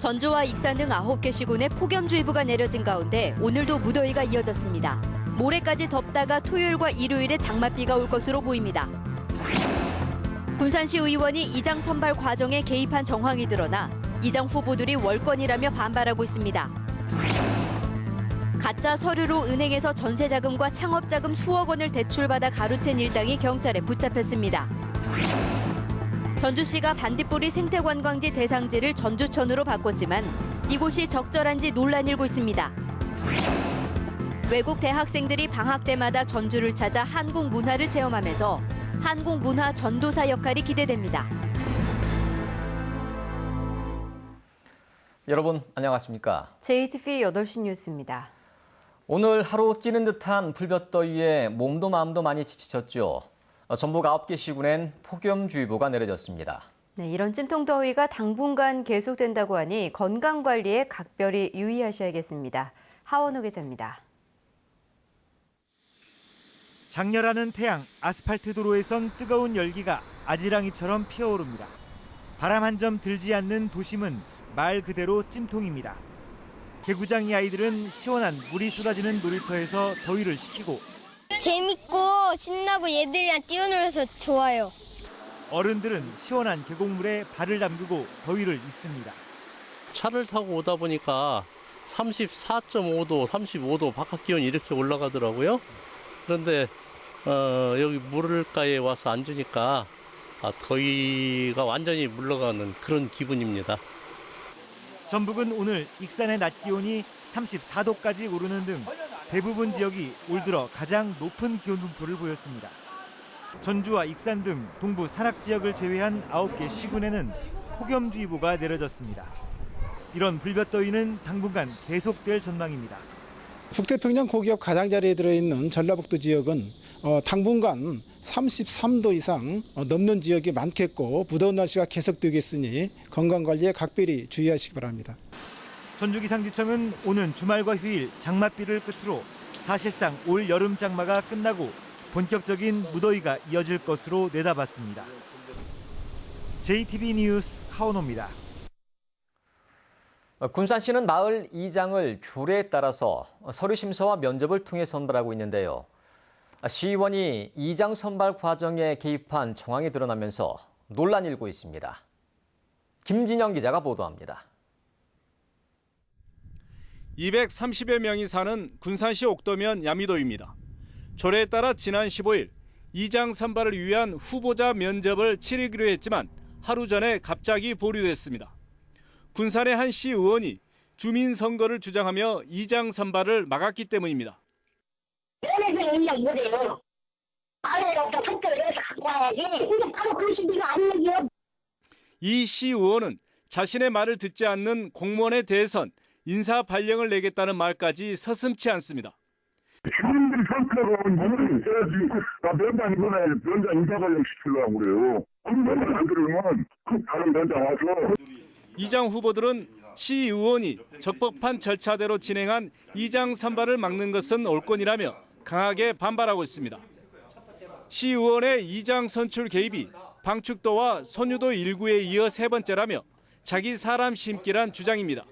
전주와 익산 등 9개 시군에 폭염주의보가 내려진 가운데 오늘도 무더위가 이어졌습니다. 모레까지 덥다가 토요일과 일요일에 장맛비가 올 것으로 보입니다. 군산시 의원이 이장 선발 과정에 개입한 정황이 드러나 이장 후보들이 월권이라며 반발하고 있습니다. 가짜 서류로 은행에서 전세자금과 창업자금 수억 원을 대출받아 가로챈 일당이 경찰에 붙잡혔습니다. 전주시가 반딧불이 생태관광지 대상지를 전주천으로 바꿨지만 이곳이 적절한지 논란이 일고 있습니다. 외국 대학생들이 방학 때마다 전주를 찾아 한국 문화를 체험하면서 한국 문화 전도사 역할이 기대됩니다. 여러분 안녕하십니까? JTV 8시 뉴스입니다. 오늘 하루 찌는 듯한 불볕더위에 몸도 마음도 많이 지치셨죠? 전북 9개 시군엔 폭염주의보가 내려졌습니다. 네, 이런 찜통더위가 당분간 계속된다고 하니 건강관리에 각별히 유의하셔야겠습니다. 하원우 기자입니다. 장렬하는 태양, 아스팔트 도로에선 뜨거운 열기가 아지랑이처럼 피어오릅니다. 바람 한 점 들지 않는 도심은 말 그대로 찜통입니다. 개구장이 아이들은 시원한 물이 쏟아지는 놀이터에서 더위를 식히고 재밌고 신나고 얘들이랑 뛰어놀아서 좋아요. 어른들은 시원한 계곡물에 발을 담그고 더위를 잊습니다. 차를 타고 오다 보니까 34.5도, 35도 바깥 기온이 이렇게 올라가더라고요. 그런데 여기 물가에 와서 앉으니까 더위가 완전히 물러가는 그런 기분입니다. 전북은 오늘 익산의 낮 기온이 34도까지 오르는 등 대부분 지역이 올 들어 가장 높은 기온 분포를 보였습니다. 전주와 익산 등 동부 산악 지역을 제외한 9개 시군에는 폭염주의보가 내려졌습니다. 이런 불볕더위는 당분간 계속될 전망입니다. 북태평양 고기압 가장자리에 들어있는 전라북도 지역은 당분간 33도 이상 넘는 지역이 많겠고 무더운 날씨가 계속되겠으니 건강관리에 각별히 주의하시기 바랍니다. 전주기상지청은 오는 주말과 휴일 장맛비를 끝으로 사실상 올 여름 장마가 끝나고 본격적인 무더위가 이어질 것으로 내다봤습니다. JTB 뉴스 하원호입니다. 군산시는 마을 이장을 조례에 따라서 서류 심사와 면접을 통해 선발하고 있는데요. 시의원이 이장 선발 과정에 개입한 정황이 드러나면서 논란이 일고 있습니다. 김진영 기자가 보도합니다. 230여 명이 사는 군산시 옥도면 야미도입니다. 조례에 따라 지난 15일 이장 선발을 위한 후보자 면접을 치르기로 했지만 하루 전에 갑자기 보류됐습니다. 군산의 한 시의원이 주민 선거를 주장하며 이장 선발을 막았기 때문입니다. 연예계 뭐래요? 아래로부터 투표를 해서 갖고 와야지. 이게 바로 그 시기가 아니에요. 이 시의원은 자신의 말을 듣지 않는 공무원에 대해선 인사 발령을 내겠다는 말까지 서슴지 않습니다. 주민들이 선택하고 공무원이 있어야지. 나 면장 이번에 면장 인사 발령 시키려고 그래요. 공무원을 안 들으면 그 다른 면장 와서. 이장 후보들은 시의원이 적법한 절차대로 진행한 이장 선발을 막는 것은 옳건이라며 강하게 반발하고 있습니다. 시의원의 이장 선출 개입이 방축도와 선유도 일구에 이어 세 번째라며 자기 사람 심기란 주장입니다.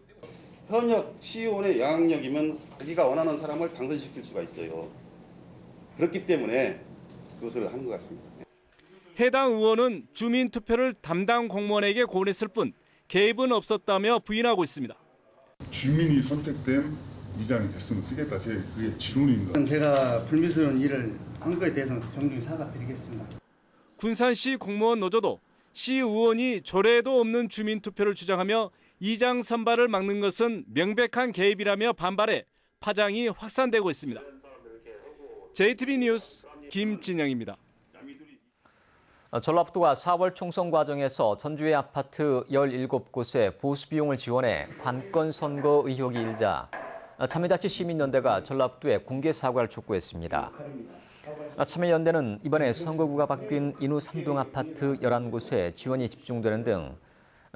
현역 시의원의 영향력이면 자기가 원하는 사람을 당선시킬 수가 있어요. 그렇기 때문에 그것을 한 것 같습니다. 해당 의원은 주민투표를 담당 공무원에게 권했을 뿐 개입은 없었다며 부인하고 있습니다. 주민이 선택된 이장이 됐으면 쓰겠다. 그게 지론입니다. 제가 불미스러운 일을 한 것에 대해서는 정중히 사과드리겠습니다. 군산시 공무원 노조도 시의원이 조례에도 없는 주민투표를 주장하며 이장 선발을 막는 것은 명백한 개입이라며 반발해 파장이 확산되고 있습니다. JTB 뉴스 김진영입니다. 전라북도가 4월 총선 과정에서 전주의 아파트 17곳에 보수 비용을 지원해 관건 선거 의혹이 일자 참여자치 시민연대가 전라북도에 공개 사과를 촉구했습니다. 참여연대는 이번에 선거구가 바뀐 인후 3동 아파트 11곳에 지원이 집중되는 등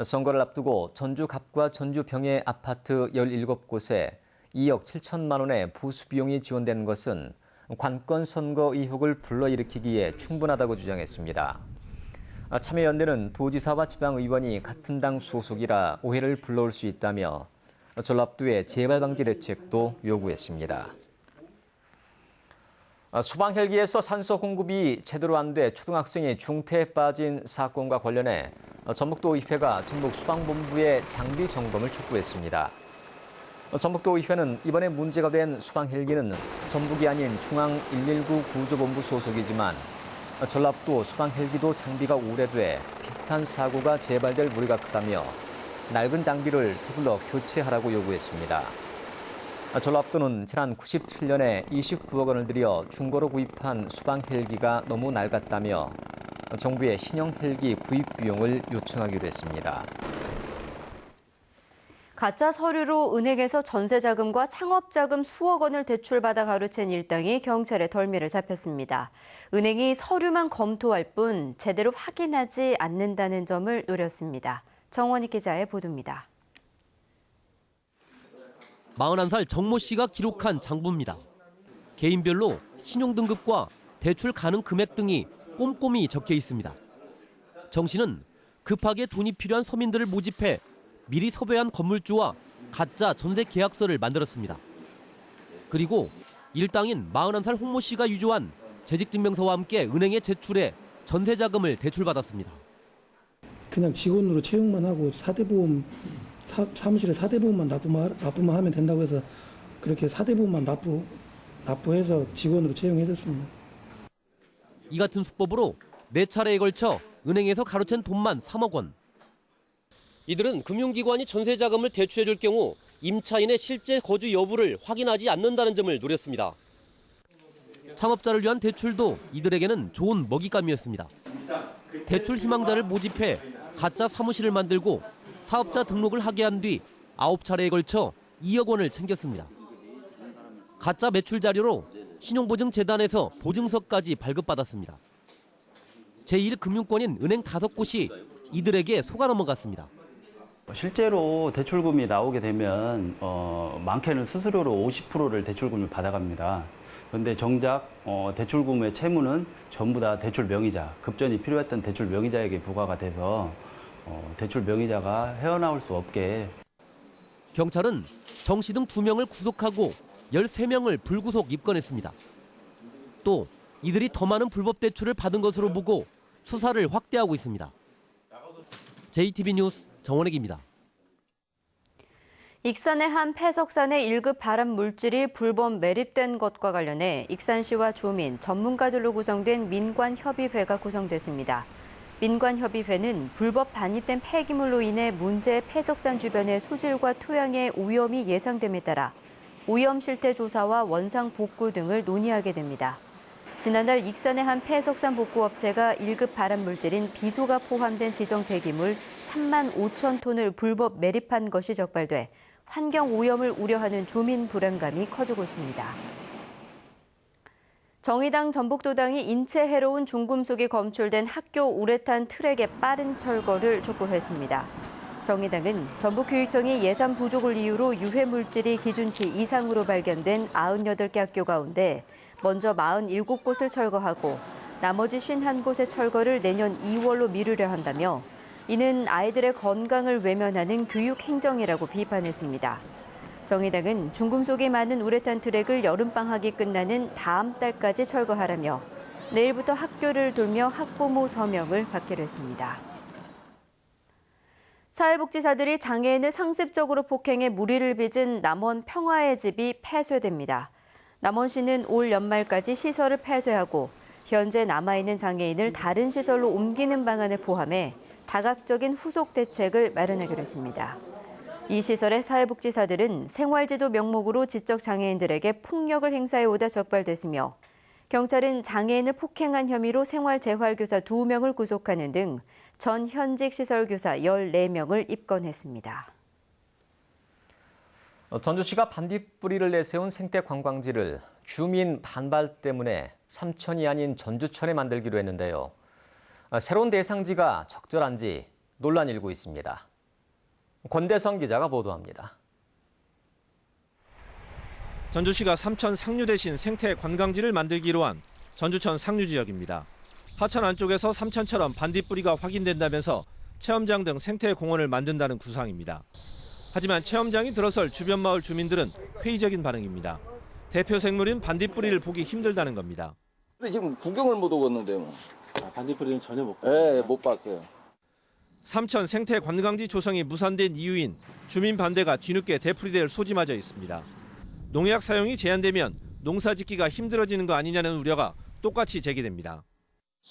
선거를 앞두고 전주 갑과 전주 병해 아파트 17곳에 2억 7천만 원의 보수 비용이 지원된 것은 관건 선거 의혹을 불러일으키기에 충분하다고 주장했습니다. 참여연대는 도지사와 지방의원이 같은 당 소속이라 오해를 불러올 수 있다며 전라북도의 재발 방지 대책도 요구했습니다. 소방 헬기에서 산소 공급이 제대로 안 돼 초등학생이 중태에 빠진 사건과 관련해 전북도의회가 전북소방본부의 장비 점검을 촉구했습니다. 전북도의회는 이번에 문제가 된 소방 헬기는 전북이 아닌 중앙 119 구조본부 소속이지만 전라북도 소방 헬기도 장비가 오래돼 비슷한 사고가 재발될 우려가 크다며 낡은 장비를 서둘러 교체하라고 요구했습니다. 전라북도는 지난 97년에 29억 원을 들여 중고로 구입한 소방 헬기가 너무 낡았다며 정부의 신형 헬기 구입 비용을 요청하기로 했습니다. 가짜 서류로 은행에서 전세자금과 창업자금 수억 원을 대출받아 가로챈 일당이 경찰에 덜미를 잡혔습니다. 은행이 서류만 검토할 뿐 제대로 확인하지 않는다는 점을 노렸습니다. 정원희 기자의 보도입니다. 41살 정모 씨가 기록한 장부입니다. 개인별로 신용등급과 대출 가능 금액 등이 꼼꼼히 적혀 있습니다. 정 씨는 급하게 돈이 필요한 서민들을 모집해 미리 섭외한 건물주와 가짜 전세 계약서를 만들었습니다. 그리고 일당인 41살 홍모 씨가 유조한 재직증명서와 함께 은행에 제출해 전세자금을 대출받았습니다. 그냥 직원으로 채용만 하고 사대보험 사무실에 사대보험만 납부만 하면 된다고 해서 그렇게 사대보험만 납부해서 직원으로 채용해줬습니다. 이 같은 수법으로 4차례에 걸쳐 은행에서 가로챈 돈만 3억 원. 이들은 금융기관이 전세자금을 대출해줄 경우 임차인의 실제 거주 여부를 확인하지 않는다는 점을 노렸습니다. 창업자를 위한 대출도 이들에게는 좋은 먹잇감이었습니다. 대출 희망자를 모집해 가짜 사무실을 만들고 사업자 등록을 하게 한 뒤 9차례에 걸쳐 2억 원을 챙겼습니다. 가짜 매출 자료로 신용보증재단에서 보증서까지 발급받았습니다. 제1금융권인 은행 5곳이 이들에게 속아 넘어갔습니다. 실제로 대출금이 나오게 되면 많게는 수수료로 50%를 대출금을 받아갑니다. 그런데 정작 대출금의 채무는 전부 다 대출 명의자, 급전이 필요했던 대출 명의자에게 부과가 돼서 대출 명의자가 헤어나올 수 없게. 경찰은 정 씨 등 2명을 구속하고 13명을 불구속 입건했습니다. 또 이들이 더 많은 불법 대출을 받은 것으로 보고 수사를 확대하고 있습니다. JTB 뉴스 정원익입니다. 익산의 한 폐석산에 1급 발암 물질이 불법 매립된 것과 관련해 익산시와 주민, 전문가들로 구성된 민관협의회가 구성됐습니다. 민관협의회는 불법 반입된 폐기물로 인해 문제 폐석산 주변의 수질과 토양의 오염이 예상됨에 따라 오염 실태 조사와 원상 복구 등을 논의하게 됩니다. 지난달 익산의 한 폐석산 복구업체가 1급 발암 물질인 비소가 포함된 지정 폐기물 3만 5천 톤을 불법 매립한 것이 적발돼 환경 오염을 우려하는 주민 불안감이 커지고 있습니다. 정의당 전북도당이 인체 해로운 중금속이 검출된 학교 우레탄 트랙의 빠른 철거를 촉구했습니다. 정의당은 전북교육청이 예산 부족을 이유로 유해 물질이 기준치 이상으로 발견된 98개 학교 가운데 먼저 47곳을 철거하고 나머지 51곳의 철거를 내년 2월로 미루려 한다며 이는 아이들의 건강을 외면하는 교육 행정이라고 비판했습니다. 정의당은 중금속이 많은 우레탄 트랙을 여름방학이 끝나는 다음 달까지 철거하라며 내일부터 학교를 돌며 학부모 서명을 받기로 했습니다. 사회복지사들이 장애인을 상습적으로 폭행해 무리를 빚은 남원 평화의 집이 폐쇄됩니다. 남원시는 올 연말까지 시설을 폐쇄하고 현재 남아있는 장애인을 다른 시설로 옮기는 방안을 포함해 다각적인 후속 대책을 마련하기로 했습니다. 이 시설의 사회복지사들은 생활지도 명목으로 지적 장애인들에게 폭력을 행사해오다 적발됐으며 경찰은 장애인을 폭행한 혐의로 생활재활교사 2명을 구속하는 등 전 현직 시설교사 14명을 입건했습니다. 전주시가 반딧불이를 내세운 생태 관광지를 주민 반발 때문에 삼천이 아닌 전주천에 만들기로 했는데요. 새로운 대상지가 적절한지 논란이 일고 있습니다. 권대성 기자가 보도합니다. 전주시가 삼천 상류 대신 생태 관광지를 만들기로 한 전주천 상류 지역입니다. 하천 안쪽에서 삼천처럼 반딧불이가 확인된다면서 체험장 등 생태공원을 만든다는 구상입니다. 하지만 체험장이 들어설 주변 마을 주민들은 회의적인 반응입니다. 대표 생물인 반딧불이를 보기 힘들다는 겁니다. 근데 지금 구경을 못 오겠는데요. 뭐. 반딧불이는 전혀 못 봤어요. 네, 못 봤어요. 삼천 생태 관광지 조성이 무산된 이유인 주민 반대가 뒤늦게 되풀이될 소지마저 있습니다. 농약 사용이 제한되면 농사 짓기가 힘들어지는 거 아니냐는 우려가 똑같이 제기됩니다.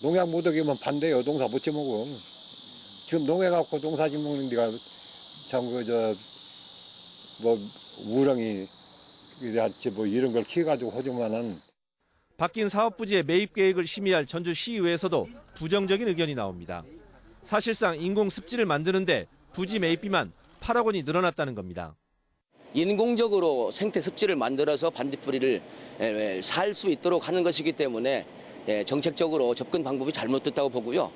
농약 못 오기면 반대요. 농사 못 지먹어. 지금 농약갖고 농사 짓먹는 데가 참 우렁이 뭐 이런 걸 키워가지고 하지만은. 바뀐 사업 부지의 매입 계획을 심의할 전주시의회에서도 부정적인 의견이 나옵니다. 사실상 인공 습지를 만드는데 부지 매입비만 8억 원이 늘어났다는 겁니다. 인공적으로 생태 습지를 만들어서 반딧불이를 살 수 있도록 하는 것이기 때문에 정책적으로 접근 방법이 잘못됐다고 보고요.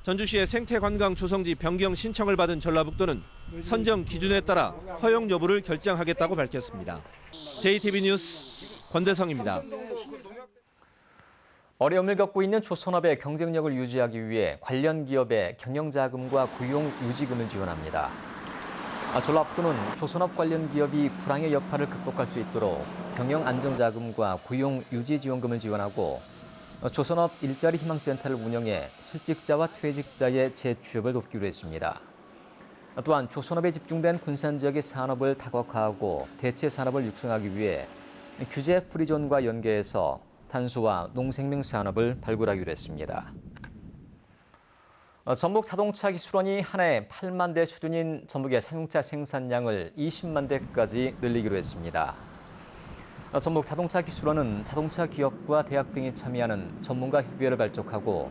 전주시의 생태관광 조성지 변경 신청을 받은 전라북도는 선정 기준에 따라 허용 여부를 결정하겠다고 밝혔습니다. JTB 뉴스 권대성입니다. 어려움을 겪고 있는 조선업의 경쟁력을 유지하기 위해 관련 기업의 경영자금과 고용 유지금을 지원합니다. 전라북도는 조선업 관련 기업이 불황의 여파를 극복할 수 있도록 경영안정자금과 고용 유지지원금을 지원하고 조선업 일자리 희망센터를 운영해 실직자와 퇴직자의 재취업을 돕기로 했습니다. 또한 조선업에 집중된 군산 지역의 산업을 다각화하고 대체 산업을 육성하기 위해 규제 프리존과 연계해서 탄소와 농생명 산업을 발굴하기로 했습니다. 전북 자동차 기술원이 한 해 8만 대 수준인 전북의 상용차 생산량을 20만 대까지 늘리기로 했습니다. 전북 자동차 기술원은 자동차 기업과 대학 등이 참여하는 전문가 협의회를 발족하고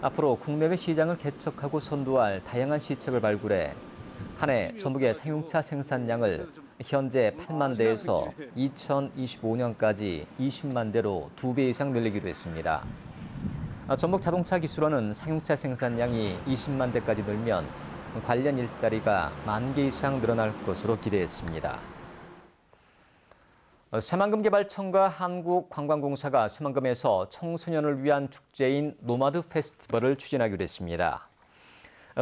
앞으로 국내외 시장을 개척하고 선도할 다양한 시책을 발굴해 한 해 전북의 상용차 생산량을 현재 8만 대에서 2025년까지 20만 대로 2배 이상 늘리기로 했습니다. 전북 자동차 기술원은 상용차 생산량이 20만 대까지 늘면 관련 일자리가 1만 개 이상 늘어날 것으로 기대했습니다. 새만금개발청과 한국관광공사가 새만금에서 청소년을 위한 축제인 노마드 페스티벌을 추진하기로 했습니다.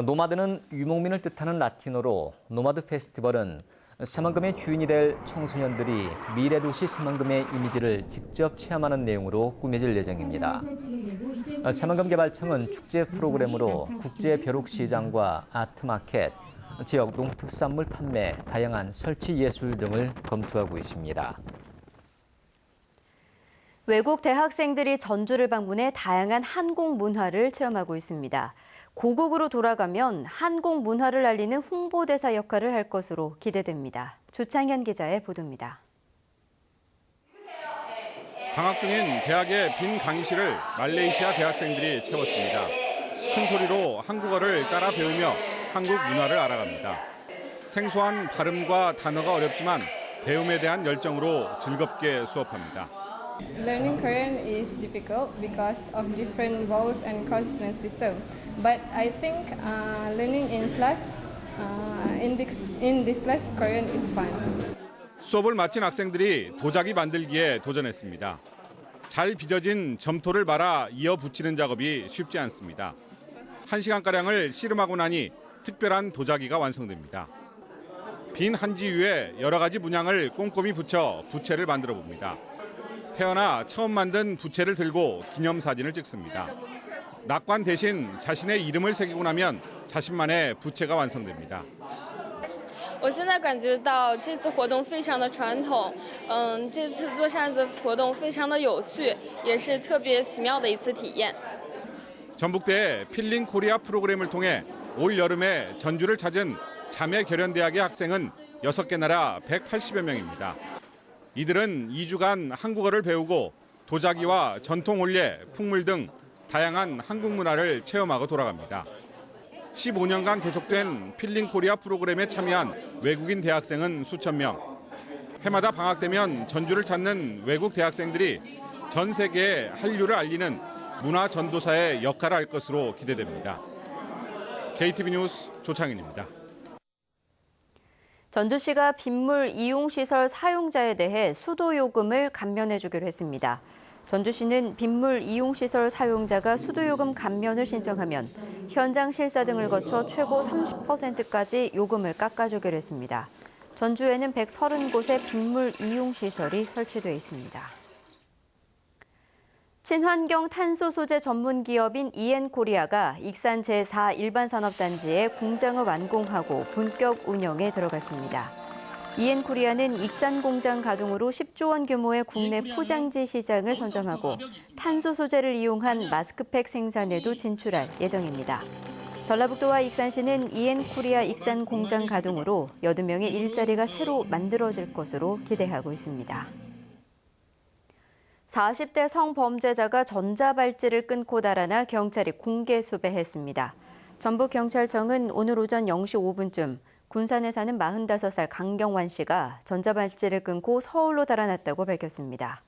노마드는 유목민을 뜻하는 라틴어로 노마드 페스티벌은 새만금의 주인이 될 청소년들이 미래도시 새만금의 이미지를 직접 체험하는 내용으로 꾸며질 예정입니다. 새만금개발청은 축제 프로그램으로 국제 벼룩시장과 아트마켓, 지역 농특산물 판매, 다양한 설치 예술 등을 검토하고 있습니다. 외국 대학생들이 전주를 방문해 다양한 한국 문화를 체험하고 있습니다. 고국으로 돌아가면 한국 문화를 알리는 홍보대사 역할을 할 것으로 기대됩니다. 조창현 기자의 보도입니다. 방학 중인 대학의 빈 강의실을 말레이시아 대학생들이 채웠습니다. 큰 소리로 한국어를 따라 배우며 한국 문화를 알아갑니다. 생소한 발음과 단어가 어렵지만 배움에 대한 열정으로 즐겁게 수업합니다. Learning Korean is difficult because of different vowels and consonant system. But I think learning in class, in this class, Korean is fun. 수업을 마친 학생들이 도자기 만들기에 도전했습니다. 잘 빚어진 점토를 말아 이어 붙이는 작업이 쉽지 않습니다. 1시간가량을 씨름하고 나니 특별한 도자기가 완성됩니다. 빈 한지 위에 여러 가지 문양을 꼼꼼히 붙여 부채를 만들어 봅니다. 태어나 처음 만든 부채를 들고 기념사진을 찍습니다. 낙관 대신 자신의 이름을 새기고 나면 자신만의 부채가 완성됩니다. 我现在感觉到这次活动非常的传统，这次做扇子活动非常的有趣，也是特别奇妙的一次体验。 전북대 필링 코리아 프로그램을 통해 올 여름에 전주를 찾은 자매결연대학의 학생은 6개 나라 180여 명입니다. 이들은 2주간 한국어를 배우고 도자기와 전통 올예, 풍물 등 다양한 한국 문화를 체험하고 돌아갑니다. 15년간 계속된 필링 코리아 프로그램에 참여한 외국인 대학생은 수천 명. 해마다 방학 되면 전주를 찾는 외국 대학생들이 전 세계에 한류를 알리는 문화 전도사의 역할을 할 것으로 기대됩니다. JTB 뉴스 조창인입니다. 전주시가 빗물 이용시설 사용자에 대해 수도요금을 감면해주기로 했습니다. 전주시는 빗물 이용시설 사용자가 수도요금 감면을 신청하면 현장 실사 등을 거쳐 최고 30%까지 요금을 깎아주기로 했습니다. 전주에는 130곳의 빗물 이용시설이 설치돼 있습니다. 친환경 탄소 소재 전문 기업인 이엔코리아가 익산 제4 일반산업단지에 공장을 완공하고 본격 운영에 들어갔습니다. 이엔코리아는 익산 공장 가동으로 10조 원 규모의 국내 포장지 시장을 선점하고 탄소 소재를 이용한 마스크팩 생산에도 진출할 예정입니다. 전라북도와 익산시는 이엔코리아 익산 공장 가동으로 80명의 일자리가 새로 만들어질 것으로 기대하고 있습니다. 40대 성범죄자가 전자발찌를 끊고 달아나 경찰이 공개 수배했습니다. 전북경찰청은 오늘 오전 0시 5분쯤 군산에 사는 45살 강경환 씨가 전자발찌를 끊고 서울로 달아났다고 밝혔습니다.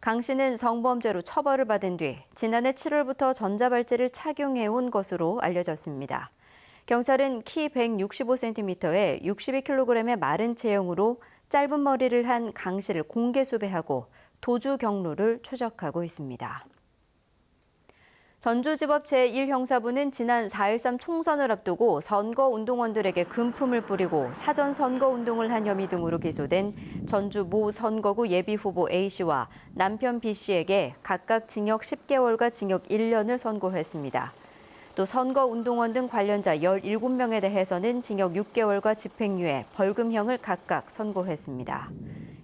강 씨는 성범죄로 처벌을 받은 뒤 지난해 7월부터 전자발찌를 착용해온 것으로 알려졌습니다. 경찰은 키 165cm에 62kg의 마른 체형으로 짧은 머리를 한 강 씨를 공개 수배하고 도주 경로를 추적하고 있습니다. 전주지법 제1형사부는 지난 4.13 총선을 앞두고 선거운동원들에게 금품을 뿌리고 사전 선거운동을 한 혐의 등으로 기소된 전주 모 선거구 예비후보 A씨와 남편 B씨에게 각각 징역 10개월과 징역 1년을 선고했습니다. 또 선거운동원 등 관련자 17명에 대해서는 징역 6개월과 집행유예, 벌금형을 각각 선고했습니다.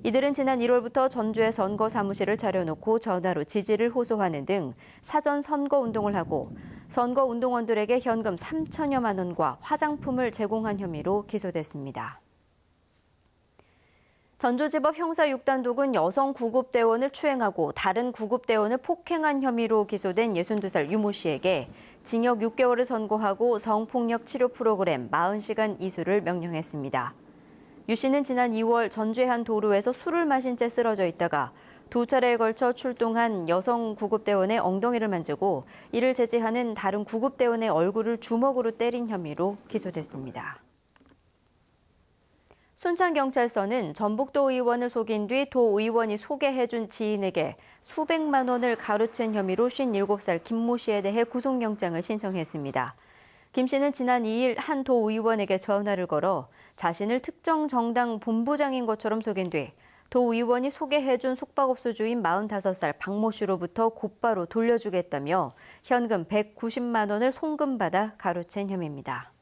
이들은 지난 1월부터 전주의 선거 사무실을 차려놓고 전화로 지지를 호소하는 등 사전 선거 운동을 하고 선거 운동원들에게 현금 3천여만 원과 화장품을 제공한 혐의로 기소됐습니다. 전주지법 형사 6단독은 여성 구급대원을 추행하고 다른 구급대원을 폭행한 혐의로 기소된 62살 유모 씨에게 징역 6개월을 선고하고 성폭력 치료 프로그램 40시간 이수를 명령했습니다. 유 씨는 지난 2월 전주의 한 도로에서 술을 마신 채 쓰러져 있다가 두 차례에 걸쳐 출동한 여성 구급대원의 엉덩이를 만지고 이를 제지하는 다른 구급대원의 얼굴을 주먹으로 때린 혐의로 기소됐습니다. 순창경찰서는 전북도 의원을 속인 뒤 도 의원이 소개해준 지인에게 수백만 원을 가로챈 혐의로 57살 김모 씨에 대해 구속영장을 신청했습니다. 김 씨는 지난 2일 한 도 의원에게 전화를 걸어 자신을 특정 정당 본부장인 것처럼 속인 뒤 도 의원이 소개해준 숙박업소 주인 45살 박모 씨로부터 곧바로 돌려주겠다며 현금 190만 원을 송금받아 가로챈 혐의입니다.